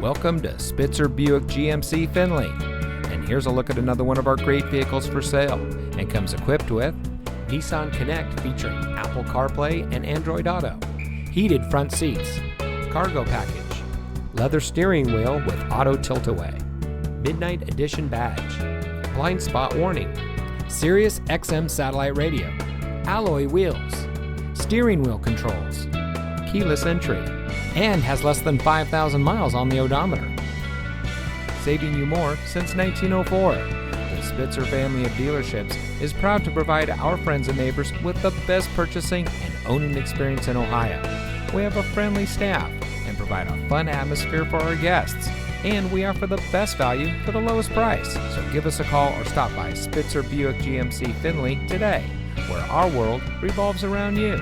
Welcome to Spitzer Buick GMC Findlay. And here's a look at another one of our great vehicles for sale, and comes equipped with Nissan Connect featuring Apple CarPlay and Android Auto, heated front seats, cargo package, leather steering wheel with auto tilt-away, Midnight Edition badge, blind spot warning, Sirius XM satellite radio, alloy wheels, steering wheel controls, keyless entry, and has less than 5,000 miles on the odometer. Saving you more since 1904. The Spitzer family of dealerships is proud to provide our friends and neighbors with the best purchasing and owning experience in Ohio. We have a friendly staff and provide a fun atmosphere for our guests. And we offer the best value for the lowest price. So give us a call or stop by Spitzer Buick GMC Findlay today, where our world revolves around you.